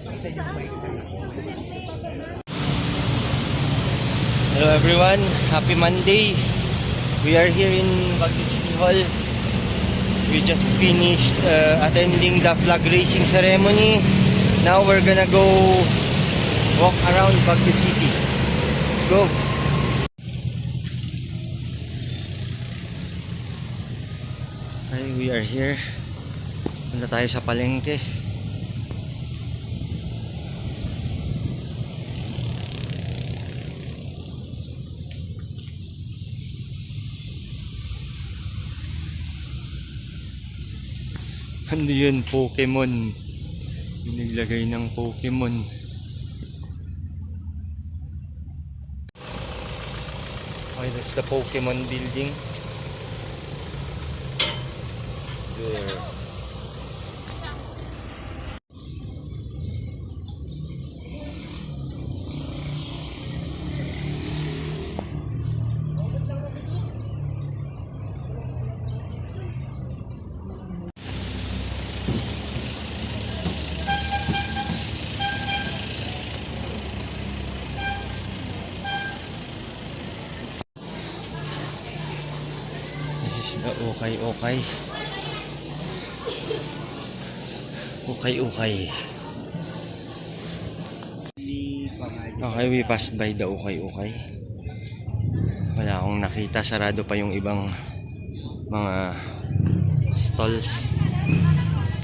Hello everyone, happy Monday. We are here in Baguio City Hall. We just finished attending the flag raising ceremony. Now we're gonna go walk around Baguio City. Let's go. Okay, we are here. Punta tayo sa palengke. Ano yun? Pokemon. Naglagay ng Pokemon. Okay, that's the Pokemon building. There. This is the Okay. Okay, we passed by the Okay. Wala akong nakita, sarado pa yung ibang mga stalls.